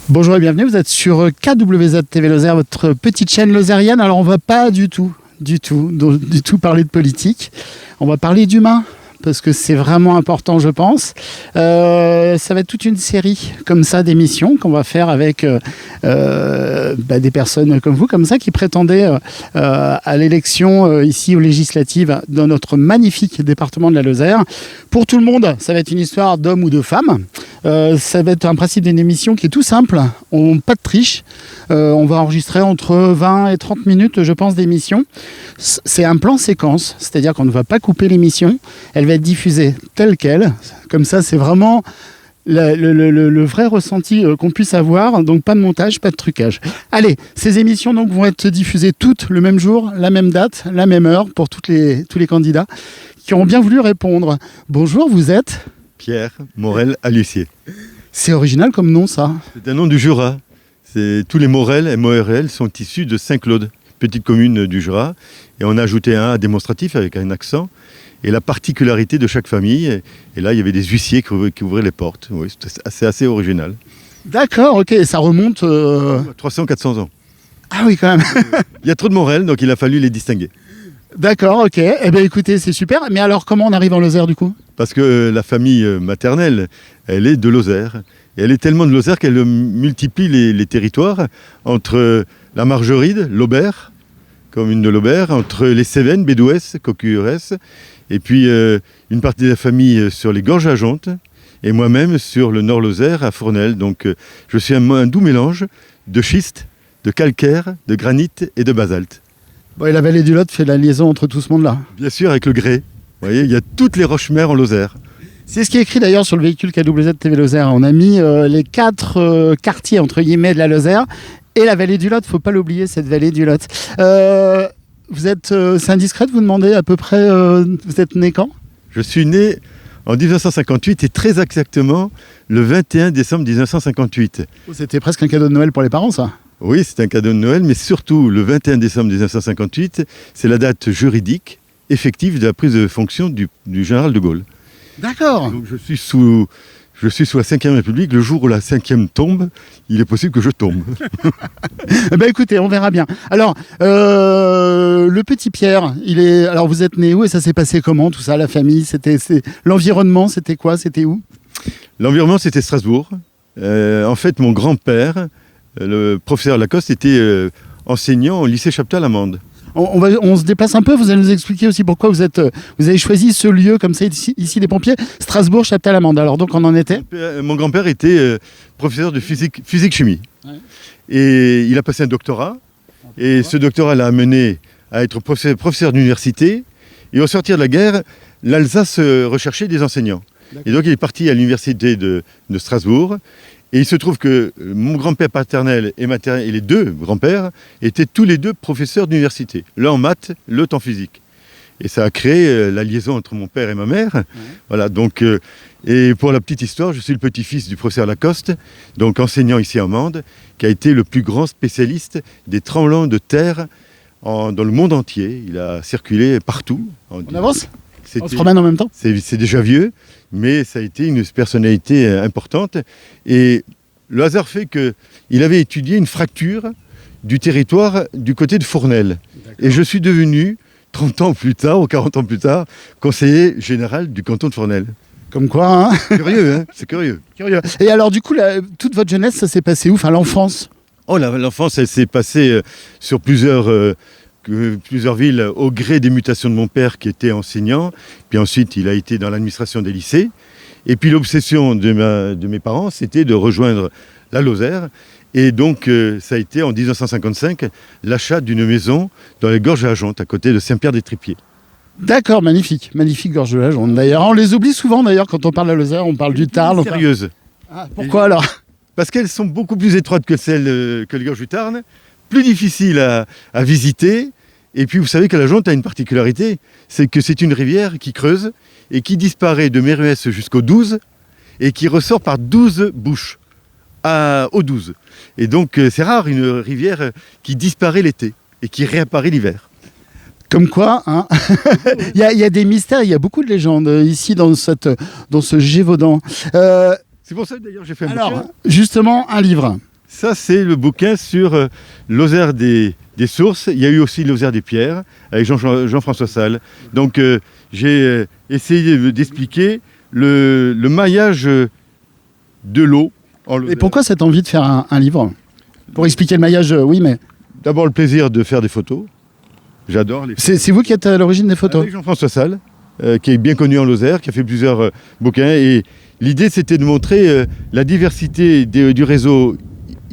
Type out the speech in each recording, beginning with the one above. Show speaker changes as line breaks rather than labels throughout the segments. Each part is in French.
Bonjour et bienvenue, vous êtes sur KWZ TV Lozère, votre petite chaîne lozérienne. Alors on va pas du tout parler de politique, on va parler d'humain, parce que c'est vraiment important je pense. Ça va être toute une série comme ça d'émissions qu'on va faire avec des personnes comme vous, comme ça, qui prétendaient à l'élection ici aux législatives dans notre magnifique département de la Lozère. Pour tout le monde, ça va être une histoire d'hommes ou de femmes. Ça va être un principe d'une émission qui est tout simple, pas de triche. On va enregistrer entre 20 et 30 minutes, je pense, d'émission. C'est un plan séquence, c'est-à-dire qu'on ne va pas couper l'émission, elle va être diffusée telle qu'elle. Comme ça, c'est vraiment le vrai ressenti qu'on puisse avoir, donc pas de montage, pas de trucage. Allez, ces émissions donc vont être diffusées toutes le même jour, la même date, la même heure pour tous les candidats qui auront bien voulu répondre. Bonjour, vous êtes
Pierre Morel-Alussier.
C'est original comme nom, ça.
C'est un nom du Jura. Tous les Morel, M-O-R-L, sont issus de Saint-Claude, petite commune du Jura. Et on a ajouté un A démonstratif avec un accent. Et la particularité de chaque famille, et là il y avait des huissiers qui ouvraient les portes. Oui, c'est assez original.
D'accord, ok, ça remonte...
300-400 ans.
Ah oui, quand même.
Il y a trop de Morel, donc il a fallu les distinguer.
D'accord, ok. Eh bien écoutez, c'est super. Mais alors comment on arrive en Lozère du coup ?
Parce que la famille maternelle, elle est de Lozère. Et elle est tellement de Lozère qu'elle multiplie les territoires entre la Margeride, l'Aubert, commune de l'Aubert, entre les Cévennes, Bédouès, Cocuures, et puis une partie de la famille sur les Gorges à Jonte, et moi-même sur le Nord-Lozère, à Fournel. Donc je suis un doux mélange de schiste, de calcaire, de granit et de basalte.
Bon, et la vallée du Lot fait la liaison entre tout ce monde-là.
Bien sûr, avec le grès. Vous voyez, il y a toutes les roches-mères en Lozère.
C'est ce qui est écrit d'ailleurs sur le véhicule KWZ TV Lozère. On a mis les 4 quartiers, entre guillemets, de la Lozère et la vallée du Lot. Il ne faut pas l'oublier, cette vallée du Lot. Vous êtes, c'est indiscret de vous demander à peu près, vous êtes né quand ?
Je suis né en 1958 et très exactement le 21 décembre 1958.
C'était presque un cadeau de Noël pour les parents, ça ?
Oui, c'est un cadeau de Noël, mais surtout le 21 décembre 1958, c'est la date juridique effective de la prise de fonction du général de Gaulle.
D'accord.
Donc je suis sous la 5e République. Le jour où la 5e tombe, il est possible que je tombe.
Ben écoutez, on verra bien. Alors, le petit Pierre, alors vous êtes né où et ça s'est passé comment, tout ça, la famille, l'environnement, c'était quoi, c'était où ?
L'environnement, c'était Strasbourg. En fait, mon grand-père, le professeur Lacoste, était enseignant au lycée Chaptal-Amande.
On se déplace un peu, vous allez nous expliquer aussi pourquoi vous avez choisi ce lieu comme ça, ici les pompiers, Strasbourg, Chaptal-Amande. Alors donc on en était ?
Mon grand-père était professeur de physique-chimie. Ouais. Et il a passé un doctorat. Et ce doctorat l'a amené à être professeur d'université. Et au sortir de la guerre, l'Alsace recherchait des enseignants. D'accord. Et donc il est parti à l'université de Strasbourg. Et il se trouve que mon grand-père paternel et maternel, et les deux grands-pères, étaient tous les deux professeurs d'université. L'un en maths, l'autre en physique. Et ça a créé la liaison entre mon père et ma mère. Ouais. Voilà, donc, et pour la petite histoire, je suis le petit-fils du professeur Lacoste, donc enseignant ici à Mende, qui a été le plus grand spécialiste des tremblements de terre dans le monde entier. Il a circulé partout.
On avance ? On se promène en même temps ?
C'est déjà vieux, mais ça a été une personnalité importante. Et le hasard fait qu'il avait étudié une fracture du territoire du côté de Fournel. D'accord. Et je suis devenu, 30 ans plus tard, ou 40 ans plus tard, conseiller général du canton de Fournel.
Comme quoi, hein ?
Curieux, hein ? C'est curieux.
Et alors, du coup, toute votre jeunesse, ça s'est passé où ? Enfin, l'enfance ?
Oh, l'enfance, elle s'est passée sur plusieurs villes au gré des mutations de mon père qui était enseignant. Puis ensuite, il a été dans l'administration des lycées. Et puis l'obsession de mes parents, c'était de rejoindre la Lozère. Et donc, ça a été en 1955 l'achat d'une maison dans les Gorges à Jonte, à côté de Saint-Pierre-des-Tripiers.
D'accord, magnifique Gorges de la Jonte. D'ailleurs, on les oublie souvent d'ailleurs quand on parle de la Lozère, on parle du Tarn.
Sérieuse.
Ah, pourquoi alors ?
Parce qu'elles sont beaucoup plus étroites que celles que les Gorges du Tarn, plus difficiles à visiter. Et puis vous savez que la Jonte a une particularité, c'est que c'est une rivière qui creuse et qui disparaît de Méruès jusqu'au 12 et qui ressort par 12 bouches au 12. Et donc c'est rare une rivière qui disparaît l'été et qui réapparaît l'hiver.
Comme quoi, hein. il y a des mystères, il y a beaucoup de légendes ici dans ce Gévaudan.
C'est pour ça que d'ailleurs j'ai fait un bouquin.
Justement, un livre.
Ça, c'est le bouquin sur Lozère des sources. Il y a eu aussi Lozère des pierres avec Jean-François Salle. Donc, j'ai essayé d'expliquer le maillage de l'eau en Lozère.
Et pourquoi cette envie de faire un livre? Pour expliquer le maillage, oui, mais...
D'abord, le plaisir de faire des photos. J'adore les photos.
C'est vous qui êtes à l'origine des photos?
Avec Jean-François Salle, qui est bien connu en Lozère, qui a fait plusieurs bouquins. Et l'idée, c'était de montrer la diversité du réseau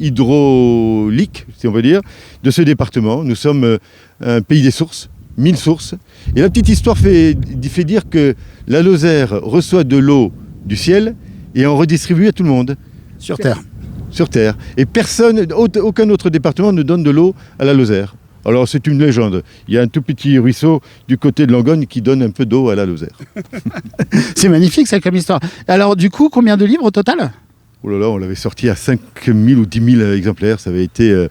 hydraulique, si on veut dire, de ce département. Nous sommes un pays des sources, 1000 sources. Et la petite histoire fait dire que la Lozère reçoit de l'eau du ciel et en redistribue à tout le monde.
Sur Terre.
Sur Terre. Et aucun autre département ne donne de l'eau à la Lozère. Alors c'est une légende. Il y a un tout petit ruisseau du côté de Langogne qui donne un peu d'eau à la Lozère.
C'est magnifique ça comme histoire. Alors du coup, combien de livres au total?
Oh là là, on l'avait sorti à 5000 ou 10 000 exemplaires. Ça avait été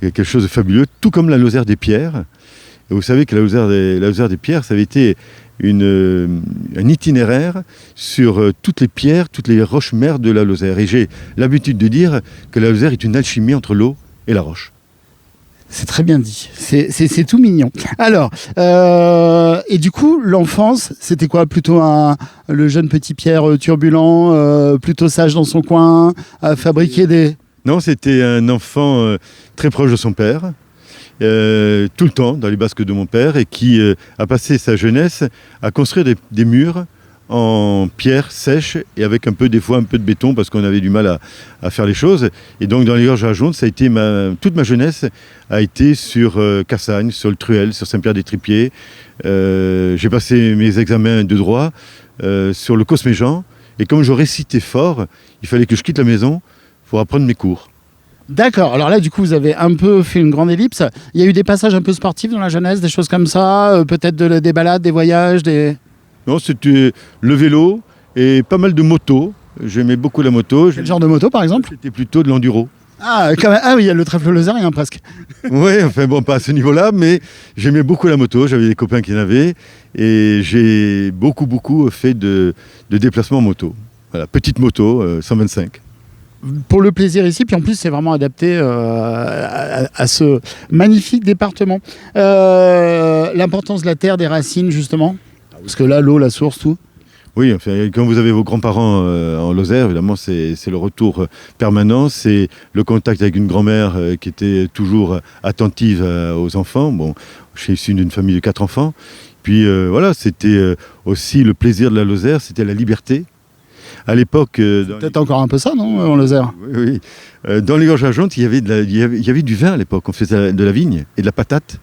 quelque chose de fabuleux. Tout comme la Lozère des pierres. Et vous savez que la Lozère des pierres, ça avait été un itinéraire sur toutes les pierres, toutes les roches mères de la Lozère. Et j'ai l'habitude de dire que la Lozère est une alchimie entre l'eau et la roche.
C'est très bien dit, c'est tout mignon. Alors, et du coup, l'enfance, c'était quoi? Plutôt le jeune petit Pierre turbulent, plutôt sage dans son coin, à fabriquer des...
Non, c'était un enfant très proche de son père, tout le temps dans les basques de mon père, et qui a passé sa jeunesse à construire des murs en pierre sèche et avec des fois un peu de béton parce qu'on avait du mal à faire les choses. Et donc dans les Gorges à Jonte, ça a été toute ma jeunesse a été sur Cassagne, sur le Truel, sur Saint-Pierre-des-Tripiers. J'ai passé mes examens de droit sur le Cosméjean. Et comme je récitais fort, il fallait que je quitte la maison pour apprendre mes cours.
D'accord, alors là du coup vous avez un peu fait une grande ellipse. Il y a eu des passages un peu sportifs dans la jeunesse, des choses comme ça, peut-être des balades, des voyages, des...
Non, c'était le vélo et pas mal de motos. J'aimais beaucoup la moto.
Quel genre de moto par exemple?
C'était plutôt de l'enduro.
Ah, quand même. Ah oui, il y a le trèfle lozérien presque.
Oui, enfin bon, pas à ce niveau-là, mais j'aimais beaucoup la moto. J'avais des copains qui en avaient et j'ai beaucoup fait de déplacements en moto. Voilà, petite moto, 125.
Pour le plaisir ici, puis en plus c'est vraiment adapté à ce magnifique département. L'importance de la terre, des racines justement, parce que là, l'eau, la source, tout.
Oui, enfin, quand vous avez vos grands-parents en Lozère, évidemment, c'est le retour permanent, c'est le contact avec une grand-mère qui était toujours attentive aux enfants. Bon, je suis issu d'une famille de 4 enfants. Puis voilà, c'était aussi le plaisir de la Lozère, c'était la liberté. À l'époque...
peut-être encore un peu ça, non, en Lozère?
Oui, oui. Dans les Gorges à Jonte, il y avait du vin à l'époque. On faisait de la vigne et de la patate.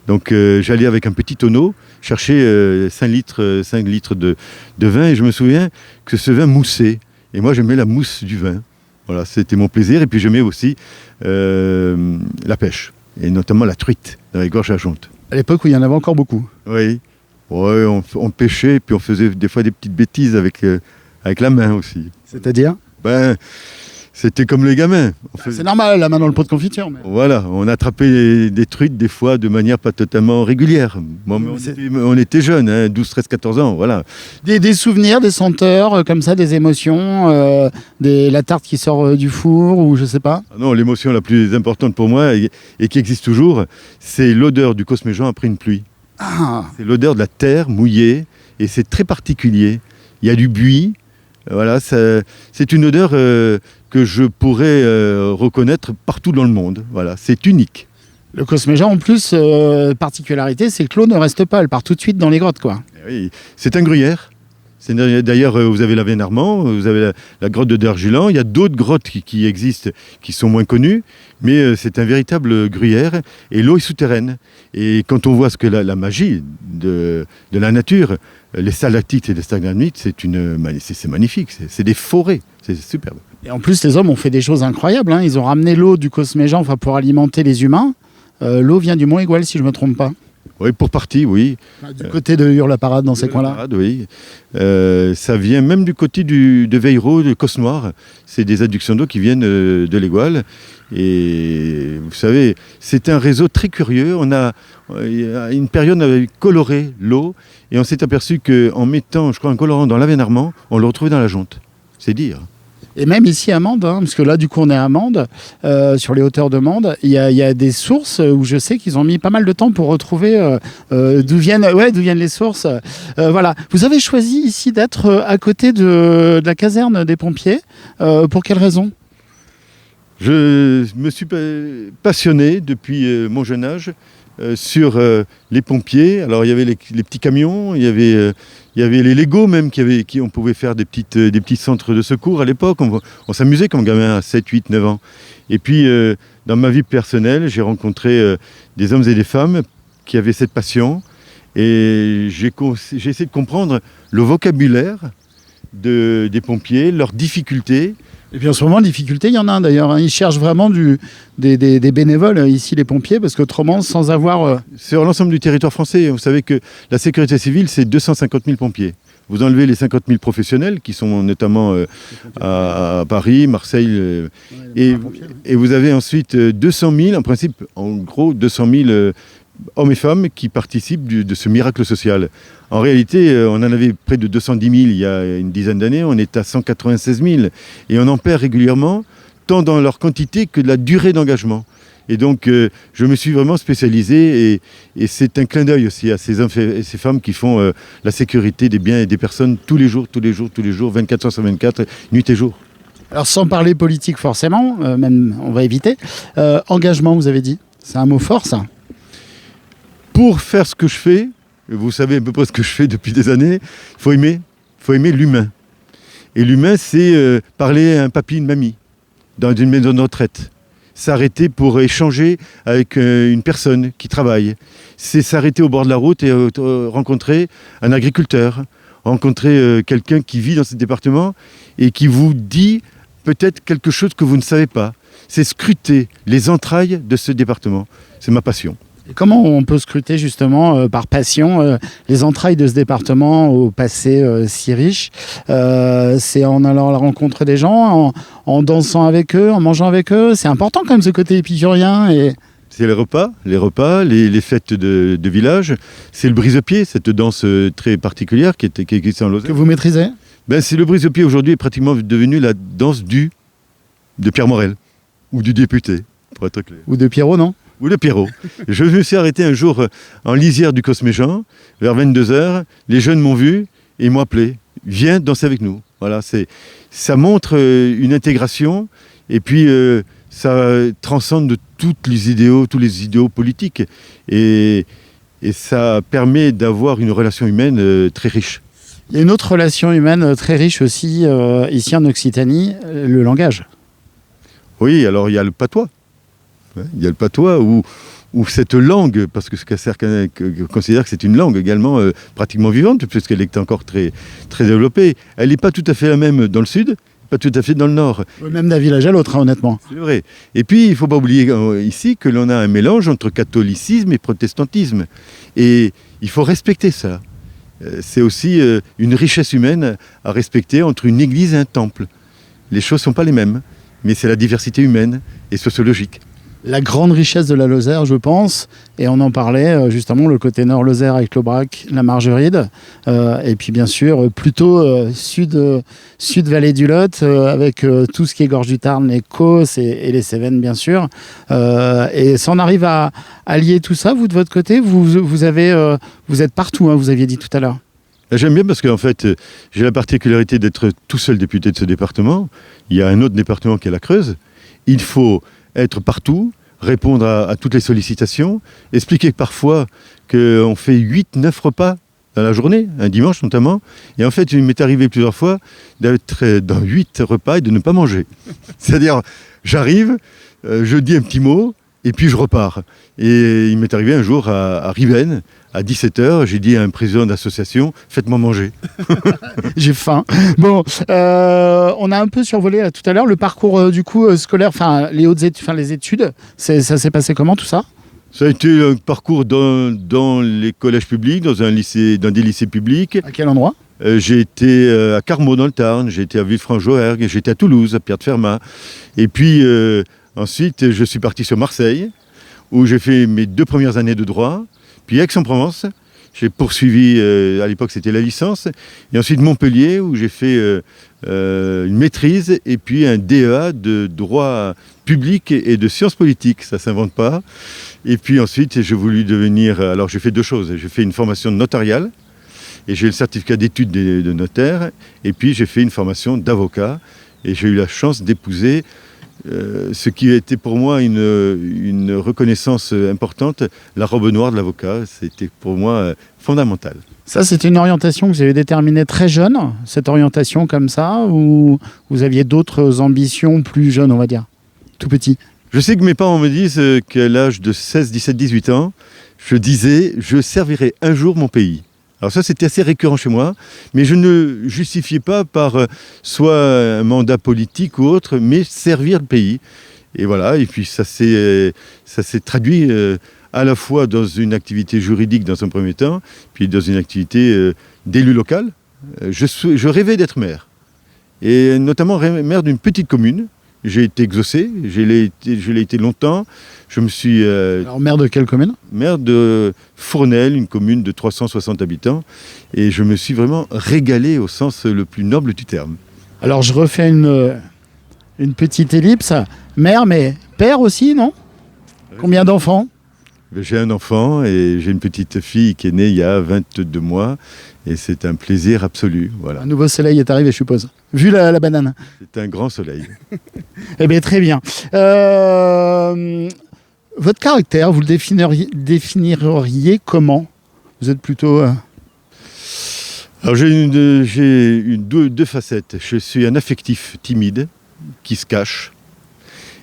Donc j'allais avec un petit tonneau chercher 5 litres de vin et je me souviens que ce vin moussait. Et moi j'aimais la mousse du vin. Voilà, c'était mon plaisir. Et puis j'aimais aussi la pêche, et notamment la truite dans les Gorges à Jonte.
À l'époque où il y en avait encore beaucoup.
Oui, ouais, on pêchait et puis on faisait des fois des petites bêtises avec la main aussi.
C'est-à-dire?
C'était comme les gamins.
C'est normal, la main dans le pot de confiture. Mais...
Voilà, on attrapait des truites des fois de manière pas totalement régulière. Bon, on était jeunes, hein, 12, 13, 14 ans, voilà.
Des souvenirs, des senteurs, comme ça, des émotions, la tarte qui sort du four, ou je sais pas.
Non, l'émotion la plus importante pour moi, et qui existe toujours, c'est l'odeur du Cosméjean après une pluie.
Ah.
C'est l'odeur de la terre mouillée, et c'est très particulier. Il y a du buis, voilà, c'est une odeur... que je pourrais reconnaître partout dans le monde. Voilà, c'est unique.
Le Cosméjean, en plus, particularité, c'est que l'eau ne reste pas, elle part tout de suite dans les grottes, quoi.
Oui, c'est un gruyère. D'ailleurs, vous avez la Vénarmand, vous avez la grotte de Dergilan. Il y a d'autres grottes qui existent, qui sont moins connues, mais c'est un véritable gruyère. Et l'eau est souterraine. Et quand on voit ce que la magie de la nature, les stalactites et les stalagmites, c'est magnifique. C'est des forêts. C'est superbe. Et
en plus, les hommes ont fait des choses incroyables. Hein. Ils ont ramené l'eau du Cosméjean pour alimenter les humains. L'eau vient du Mont Égual, si je ne me trompe pas.
Oui, pour partie, oui.
Du côté de Hurle-la-Parade, dans ces coins-là.
Oui. Ça vient même du côté de Veillereau, de Cosnoir. C'est des adductions d'eau qui viennent de l'Égual. Et vous savez, c'est un réseau très curieux. À une période, on avait coloré l'eau. Et on s'est aperçu qu'en mettant, je crois, un colorant dans la Vénarmand, on le retrouvait dans la Jonte. C'est dire.
Et même ici à Mende, hein, parce que là, du coup, on est à Mende, sur les hauteurs de Mende. Il y a des sources où je sais qu'ils ont mis pas mal de temps pour retrouver d'où viennent les sources. Voilà. Vous avez choisi ici d'être à côté de la caserne des pompiers. Pour quelle raison ?
Je me suis passionné depuis mon jeune âge sur les pompiers. Alors il y avait les petits camions, il y avait les Lego même on pouvait faire des petits centres de secours à l'époque. On s'amusait comme gamin à 7, 8, 9 ans. Et puis dans ma vie personnelle, j'ai rencontré des hommes et des femmes qui avaient cette passion. Et j'ai essayé de comprendre le vocabulaire des pompiers, leurs difficultés.
Et puis en ce moment, difficulté, il y en a d'ailleurs. Hein. Ils cherchent vraiment des bénévoles ici, les pompiers, parce qu'autrement, sans avoir...
Sur l'ensemble du territoire français, vous savez que la sécurité civile, c'est 250 000 pompiers. Vous enlevez les 50 000 professionnels, qui sont notamment à Paris, Marseille, et vous avez ensuite 200 000, en principe, en gros, 200 000 hommes et femmes qui participent de ce miracle social. En réalité, on en avait près de 210 000 il y a une dizaine d'années, on est à 196 000. Et on en perd régulièrement, tant dans leur quantité que de la durée d'engagement. Et donc, je me suis vraiment spécialisé, et c'est un clin d'œil aussi à ces hommes et ces femmes qui font la sécurité des biens et des personnes tous les jours, 24 heures sur 24, nuit et jour.
Alors, sans parler politique forcément, même on va éviter, engagement, vous avez dit, c'est un mot fort, ça.
Pour faire ce que je fais, vous savez à peu près ce que je fais depuis des années, il faut aimer l'humain. Et l'humain, c'est parler à un papy, une mamie, dans une maison de retraite. S'arrêter pour échanger avec une personne qui travaille. C'est s'arrêter au bord de la route et rencontrer un agriculteur, rencontrer quelqu'un qui vit dans ce département et qui vous dit peut-être quelque chose que vous ne savez pas. C'est scruter les entrailles de ce département. C'est ma passion.
Et comment on peut scruter justement par passion les entrailles de ce département au passé si riche? C'est en allant à la rencontre des gens, en dansant avec eux, en mangeant avec eux. C'est important quand même ce côté épicurien.
C'est les repas, les fêtes de village. C'est le brise-pied, cette danse très particulière qui est en Lozère.
Que vous maîtrisez?
C'est le brise-pied aujourd'hui est pratiquement devenu la danse de Pierre Morel ou du député, pour être clair.
Ou de Pierrot, non?
Ou le Pierrot. Je me suis arrêté un jour en lisière du Cosméjean, vers 22h. Les jeunes m'ont vu et ils m'ont appelé. Viens danser avec nous. Voilà, ça montre une intégration et puis ça transcende de tous les idéaux politiques. Et ça permet d'avoir une relation humaine très riche.
Il y a une autre relation humaine très riche aussi ici en Occitanie, le langage.
Oui, alors il y a le patois. Il y a le patois ou cette langue, parce que certains considèrent que c'est une langue également pratiquement vivante, puisqu'elle est encore très, très développée. Elle n'est pas tout à fait la même dans le sud, pas tout à fait dans le nord.
Même d'un village à l'autre, hein, honnêtement.
C'est vrai. Et puis, il ne faut pas oublier ici que l'on a un mélange entre catholicisme et protestantisme. Et il faut respecter ça. C'est aussi une richesse humaine à respecter entre une église et un temple. Les choses ne sont pas les mêmes, mais c'est la diversité humaine et sociologique.
La grande richesse de la Lozère, je pense, et on en parlait justement, le côté nord-Lozère avec l'Aubrac, la Margeride, et puis bien sûr plutôt sud-vallée du Lot, avec tout ce qui est Gorge du Tarn, les Causses et les Cévennes bien sûr. Et si on arrive à lier tout ça, vous de votre côté, vous êtes partout, hein, vous aviez dit tout à l'heure.
J'aime bien parce qu'en fait, j'ai la particularité d'être tout seul député de ce département. Il y a un autre département qui est la Creuse. Il faut être partout, répondre à toutes les sollicitations, expliquer parfois qu'on fait 8-9 repas dans la journée, un dimanche notamment, et en fait il m'est arrivé plusieurs fois d'être dans 8 repas et de ne pas manger. C'est-à-dire, j'arrive, je dis un petit mot, et puis je repars. Et il m'est arrivé un jour à Riven, à 17h, j'ai dit à un président d'association, faites-moi manger.
J'ai faim. Bon, on a un peu survolé là, tout à l'heure le parcours du coup scolaire, enfin les études. Ça s'est passé comment tout ça?
Ça a été un parcours dans les collèges publics, dans des lycées publics.
À quel endroit?
J'ai été à Carmaux dans le Tarn, j'ai été à Villefranche-Rouergue, j'ai été à Toulouse, à Pierre-de-Fermat. Et puis ensuite, je suis parti sur Marseille, où j'ai fait mes 2 premières années de droit. Puis Aix-en-Provence, J'ai poursuivi, à l'époque c'était la licence, et ensuite Montpellier où j'ai fait une maîtrise et puis un DEA de droit public et de sciences politiques, ça ne s'invente pas. Et puis ensuite j'ai voulu devenir, alors j'ai fait deux choses, j'ai fait une formation notariale et j'ai le certificat d'études de notaire, et puis j'ai fait une formation d'avocat et j'ai eu la chance d'épouser ce qui a été pour moi une reconnaissance importante, la robe noire de l'avocat, c'était pour moi fondamental.
Ça, c'était une orientation que vous avez déterminée très jeune, cette orientation comme ça, ou vous aviez d'autres ambitions plus jeunes, on va dire, tout petit?
Je sais que mes parents me disent qu'à l'âge de 16, 17, 18 ans, je disais « je servirai un jour mon pays ». Alors ça, c'était assez récurrent chez moi, mais je ne justifiais pas par soit un mandat politique ou autre, mais servir le pays. Et voilà, et puis ça s'est traduit à la fois dans une activité juridique dans un premier temps, puis dans une activité d'élu local. Je rêvais d'être maire, et notamment maire d'une petite commune. J'ai été exaucé, je l'ai été longtemps. Je me suis...
Alors, maire de quelle commune?
Maire de Fournel, une commune de 360 habitants. Et je me suis vraiment régalé au sens le plus noble du terme.
Alors, je refais une petite ellipse. Maire, mais père aussi, non? Combien d'enfants?
J'ai un enfant et j'ai une petite fille qui est née il y a 22 mois. Et c'est un plaisir absolu. Voilà.
Un nouveau soleil est arrivé, je suppose. Vu la banane.
C'est un grand soleil.
Eh bien, très bien. Votre caractère, vous le définiriez comment? Vous êtes plutôt...
Alors j'ai deux facettes. Je suis un affectif timide qui se cache.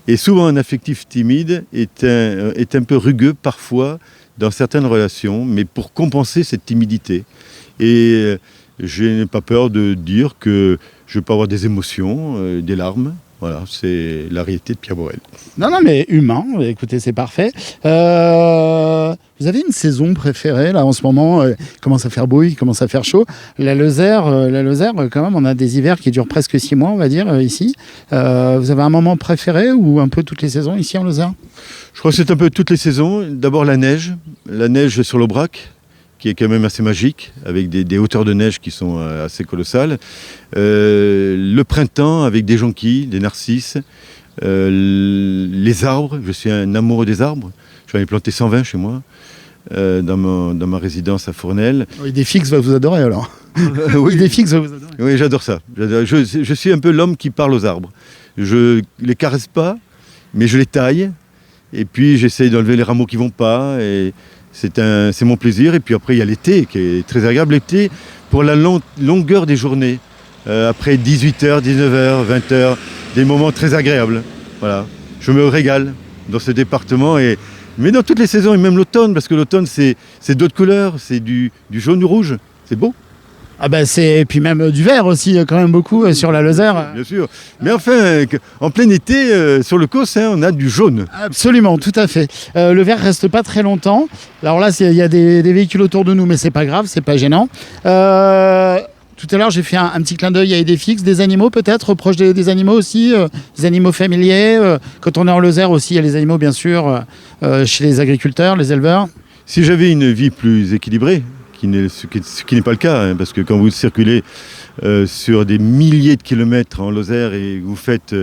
Et souvent un affectif timide est un peu rugueux parfois dans certaines relations, mais pour compenser cette timidité. Et je n'ai pas peur de dire que je peux avoir des émotions, des larmes. Voilà, c'est la réalité de Pierre Borel.
Non, mais humain, écoutez, c'est parfait. Vous avez une saison préférée, là, en ce moment? Il commence à faire beau, il commence à faire chaud. La Lozère, quand même, on a des hivers qui durent presque 6 mois, on va dire, ici. Vous avez un moment préféré ou un peu toutes les saisons ici en Lozère?
Je crois que c'est un peu toutes les saisons. D'abord la neige sur l'Aubrac, qui est quand même assez magique, avec des hauteurs de neige qui sont assez colossales. Le printemps avec des jonquilles, des narcisses, les arbres, je suis un amoureux des arbres, j'en ai planté 120 chez moi, dans ma résidence à Fournel.
Oui, des fixes va vous adorer alors. Oui, des fixes va vous adorer.
Oui, j'adore ça. Je suis un peu l'homme qui parle aux arbres. Je les caresse pas, mais je les taille, et puis j'essaye d'enlever les rameaux qui vont pas, et c'est mon plaisir. Et puis après, il y a l'été qui est très agréable. L'été, pour la longueur des journées, après 18h, 19h, 20h, des moments très agréables. Voilà. Je me régale dans ce département, mais dans toutes les saisons, et même l'automne, parce que l'automne, c'est d'autres couleurs, c'est du jaune, du rouge, c'est beau.
Ah ben et puis même du vert aussi, quand même beaucoup sur la Lozère.
Bien sûr. Mais enfin, en plein été, sur le Causse, on a du jaune.
Absolument, tout à fait. Le vert reste pas très longtemps. Alors là, il y a des véhicules autour de nous, mais c'est pas grave, c'est pas gênant. Tout à l'heure, j'ai fait un petit clin d'œil à Idéfix, des animaux peut-être, proches des animaux aussi, des animaux familiers. Quand on est en Lozère aussi, il y a les animaux, bien sûr, chez les agriculteurs, les éleveurs.
Si j'avais une vie plus équilibrée, ce qui n'est pas le cas, hein, parce que quand vous circulez sur des milliers de kilomètres en Lozère et vous faites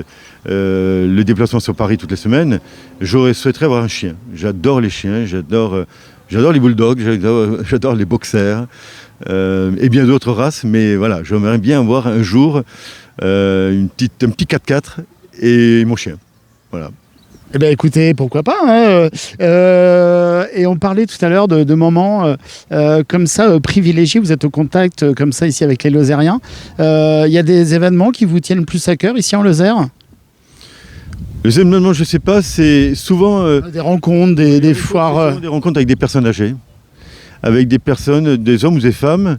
le déplacement sur Paris toutes les semaines, j'aurais souhaité avoir un chien. J'adore les chiens, j'adore les bulldogs, j'adore les boxers et bien d'autres races, mais voilà, j'aimerais bien avoir un jour un petit 4x4 et mon chien. Voilà.
Eh bien écoutez, pourquoi pas, hein. Et on parlait tout à l'heure de moments comme ça privilégiés, vous êtes au contact comme ça ici avec les Lozériens. Il y a des événements qui vous tiennent plus à cœur ici en Lozère?
Les événements, je ne sais pas, c'est souvent...
des rencontres, des foires...
Des rencontres avec des personnes âgées, avec des personnes, des hommes ou des femmes,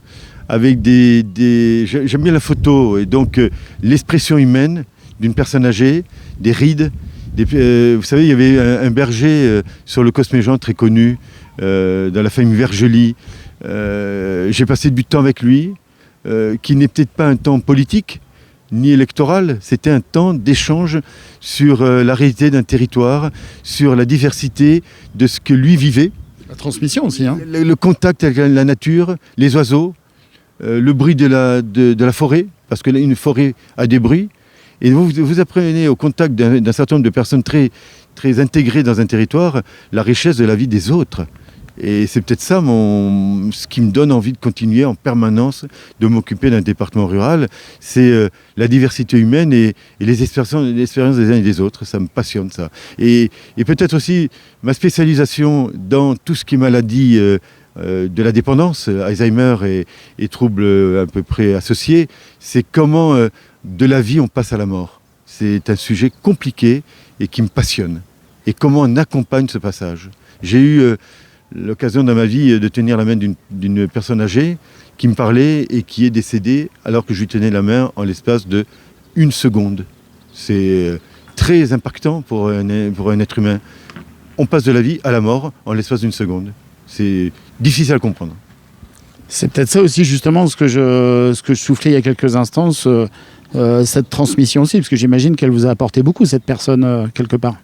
avec j'aime bien la photo, et donc l'expression humaine d'une personne âgée, des rides. Vous savez, il y avait un berger sur le Cosméjean très connu, dans la famille Vergely. J'ai passé du temps avec lui, qui n'est peut-être pas un temps politique, ni électoral, c'était un temps d'échange sur la réalité d'un territoire, sur la diversité de ce que lui vivait.
La transmission aussi. Hein.
Le contact avec la nature, les oiseaux, le bruit de la forêt, parce qu'une forêt a des bruits. Et vous apprenez au contact d'un certain nombre de personnes très, très intégrées dans un territoire, la richesse de la vie des autres. Et c'est peut-être ça ce qui me donne envie de continuer en permanence de m'occuper d'un département rural. C'est la diversité humaine et les expériences des uns et des autres. Ça me passionne, ça. Et peut-être aussi ma spécialisation dans tout ce qui est maladie de la dépendance, Alzheimer et troubles à peu près associés, c'est comment de la vie on passe à la mort. C'est un sujet compliqué et qui me passionne. Et comment on accompagne ce passage. J'ai eu l'occasion dans ma vie de tenir la main d'une personne âgée qui me parlait et qui est décédée alors que je lui tenais la main en l'espace de 1 seconde. C'est très impactant pour un être humain. On passe de la vie à la mort en l'espace d'1 seconde. C'est difficile à comprendre.
C'est peut-être ça aussi justement ce que je soufflais il y a quelques instants, cette transmission aussi, parce que j'imagine qu'elle vous a apporté beaucoup, cette personne, quelque part.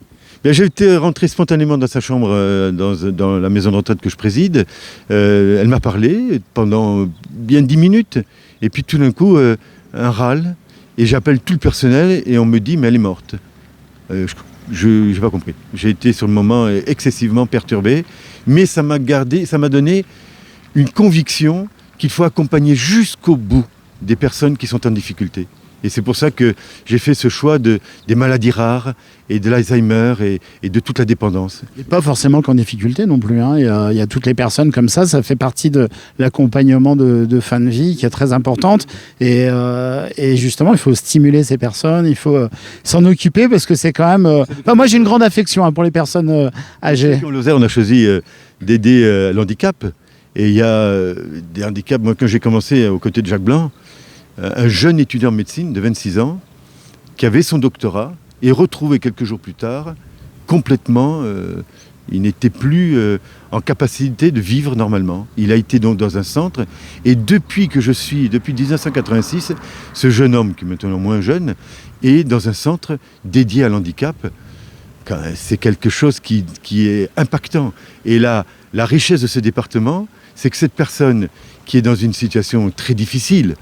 J'ai été rentré spontanément dans sa chambre, dans la maison de retraite que je préside. Elle m'a parlé pendant bien 10 minutes. Et puis tout d'un coup, un râle. Et j'appelle tout le personnel et on me dit « mais elle est morte ». Je n'ai pas compris. J'ai été sur le moment excessivement perturbé. Mais ça m'a donné une conviction qu'il faut accompagner jusqu'au bout des personnes qui sont en difficulté. Et c'est pour ça que j'ai fait ce choix des maladies rares et de l'Alzheimer et de toute la dépendance.
Et pas forcément qu'en difficulté non plus. Hein. Il y a toutes les personnes comme ça fait partie de l'accompagnement de fin de vie qui est très importante. Et justement, il faut stimuler ces personnes, il faut s'en occuper parce que c'est quand même... moi, j'ai une grande affection pour les personnes âgées.
En Lozère, on a choisi d'aider l'handicap. Et il y a des handicaps. Moi, quand j'ai commencé aux côtés de Jacques Blanc, un jeune étudiant en médecine de 26 ans qui avait son doctorat et retrouvé quelques jours plus tard complètement, il n'était plus en capacité de vivre normalement. Il a été donc dans un centre et depuis 1986, ce jeune homme qui est maintenant moins jeune est dans un centre dédié à l'handicap. C'est quelque chose qui est impactant. Et la richesse de ce département, c'est que cette personne qui est dans une situation très difficile,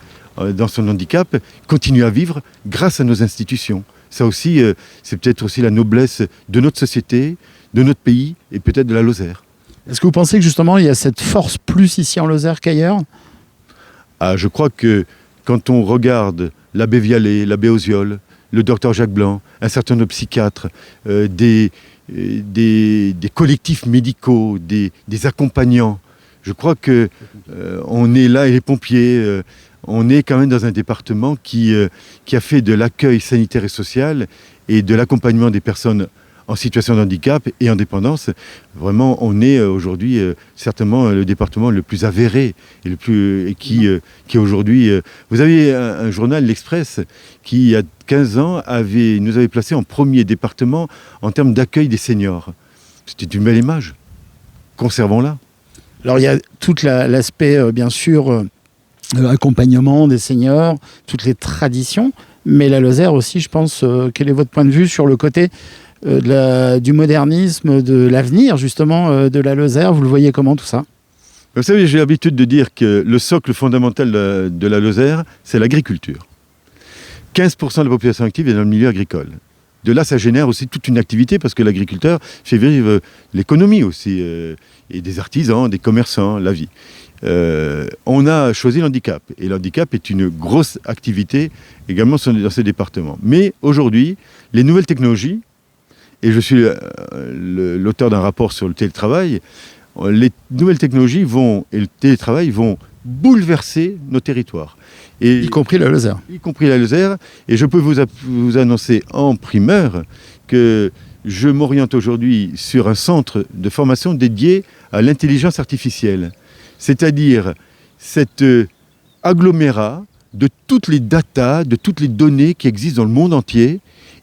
dans son handicap, continue à vivre grâce à nos institutions. Ça aussi, c'est peut-être aussi la noblesse de notre société, de notre pays et peut-être de la Lozère.
Est-ce que vous pensez que justement il y a cette force plus ici en Lozère qu'ailleurs ?
Je crois que quand on regarde l'abbé Vialet, l'abbé Oziol, le docteur Jacques Blanc, un certain nombre de psychiatres, des collectifs médicaux, des accompagnants, je crois que on est là, et les pompiers, on est quand même dans un département qui a fait de l'accueil sanitaire et social et de l'accompagnement des personnes en situation de handicap et en dépendance. Vraiment, on est aujourd'hui certainement le département le plus avéré et qui est aujourd'hui... Vous avez un journal, l'Express, qui il y a 15 ans nous avait placé en premier département en termes d'accueil des seniors. C'était une belle image. Conservons-la.
Alors il y a tout l'aspect, bien sûr... accompagnement des seniors, toutes les traditions, mais la Lozère aussi, je pense, quel est votre point de vue sur le côté du modernisme, de l'avenir justement de la Lozère, vous le voyez comment tout ça ?
Vous savez, j'ai l'habitude de dire que le socle fondamental de la Lozère, c'est l'agriculture. 15% de la population active est dans le milieu agricole. De là, ça génère aussi toute une activité parce que l'agriculteur fait vivre l'économie aussi, et des artisans, des commerçants, la vie. On a choisi l'handicap, et l'handicap est une grosse activité également dans ces départements. Mais aujourd'hui, les nouvelles technologies, et je suis l'auteur d'un rapport sur le télétravail, les nouvelles technologies et le télétravail vont bouleverser nos territoires.
Y compris la Lozère.
Y compris la Lozère, et je peux vous annoncer en primeur que je m'oriente aujourd'hui sur un centre de formation dédié à l'intelligence artificielle. C'est-à-dire cet agglomérat de toutes les datas, de toutes les données qui existent dans le monde entier.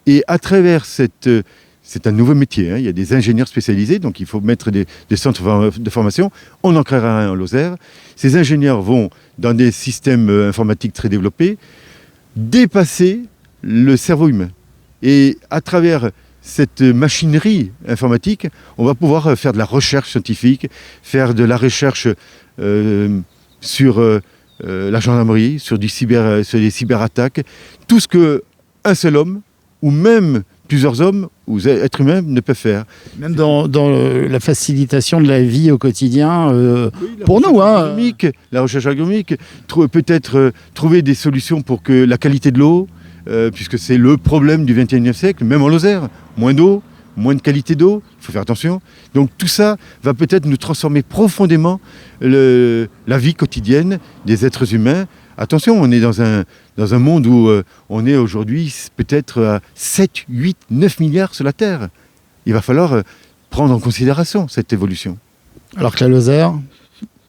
Et à travers c'est un nouveau métier, hein. Il y a des ingénieurs spécialisés, donc il faut mettre des centres de formation. On en créera un en Lozère. Ces ingénieurs vont, dans des systèmes informatiques très développés, dépasser le cerveau humain. Et à travers cette machinerie informatique, on va pouvoir faire de la recherche scientifique, faire de la recherche sur la gendarmerie, sur des cyberattaques, tout ce qu'un seul homme, ou même plusieurs hommes ou êtres humains ne peuvent faire.
Même dans la facilitation de la vie au quotidien, pour nous.
La recherche agronomique, peut-être trouver des solutions pour que la qualité de l'eau, puisque c'est le problème du XXIe siècle, même en Lozère, moins d'eau, moins de qualité d'eau, il faut faire attention. Donc tout ça va peut-être nous transformer profondément la vie quotidienne des êtres humains. Attention, on est dans un monde où on est aujourd'hui peut-être à 7, 8, 9 milliards sur la Terre. Il va falloir prendre en considération cette évolution.
Alors que la Lozère,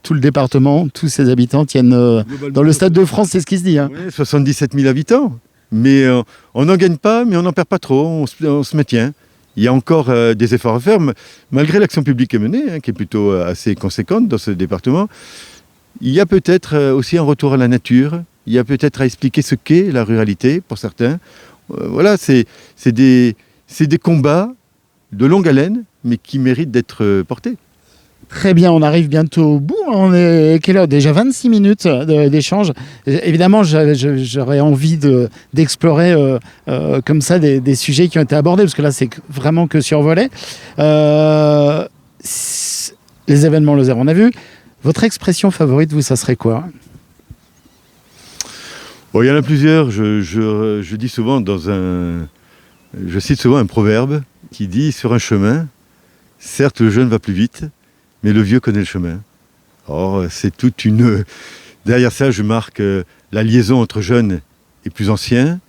tout le département, tous ses habitants tiennent dans le Stade de France, c'est ce qui se dit.
Oui, 77 000 habitants. Mais on n'en gagne pas, mais on n'en perd pas trop, on se maintient. Il y a encore des efforts à faire, malgré l'action publique qui est menée, qui est plutôt assez conséquente dans ce département. Il y a peut-être aussi un retour à la nature, il y a peut-être à expliquer ce qu'est la ruralité pour certains. Voilà, c'est des combats de longue haleine, mais qui méritent d'être portés.
Très bien, on arrive bientôt au bout. On est quelle heure? Déjà 26 minutes d'échange. Évidemment, j'aurais envie d'explorer comme ça des sujets qui ont été abordés, parce que là, c'est vraiment que survolé. Les événements Lozère, on a vu. Votre expression favorite, vous, ça serait quoi?
Bon, il y en a plusieurs. Je dis souvent je cite souvent un proverbe qui dit « Sur un chemin, certes le jeune va plus vite, mais le vieux connaît le chemin ». Or, c'est toute une... Derrière ça, je marque la liaison entre jeunes et plus anciens.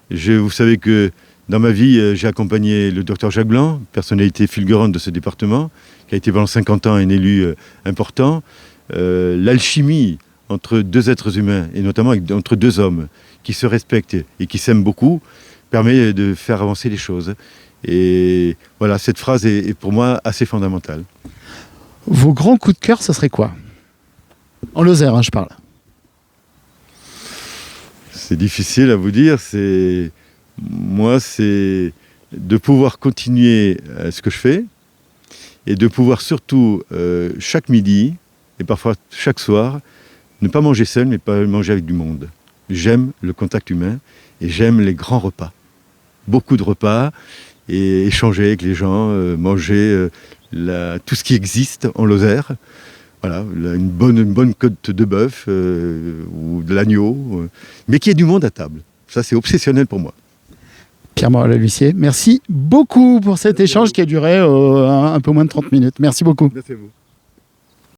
Vous savez que dans ma vie, j'ai accompagné le docteur Jacques Blanc, personnalité fulgurante de ce département, qui a été pendant 50 ans un élu important. L'alchimie entre deux êtres humains, et notamment entre deux hommes qui se respectent et qui s'aiment beaucoup, permet de faire avancer les choses. Et voilà, cette phrase est pour moi assez fondamentale.
Vos grands coups de cœur, ce serait quoi? En Lozère, je parle.
C'est difficile à vous dire. Moi, c'est de pouvoir continuer ce que je fais et de pouvoir surtout, chaque midi et parfois chaque soir, ne pas manger seul, mais pas manger avec du monde. J'aime le contact humain et j'aime les grands repas. Beaucoup de repas et échanger avec les gens, manger tout ce qui existe en Lozère. Voilà, une bonne côte de bœuf ou de l'agneau, mais qu'il y ait du monde à table. Ça, c'est obsessionnel pour moi.
Pierre-Morel L'Huissier, merci beaucoup pour cet échange qui a duré un peu moins de 30 minutes. Merci beaucoup.
Merci à vous.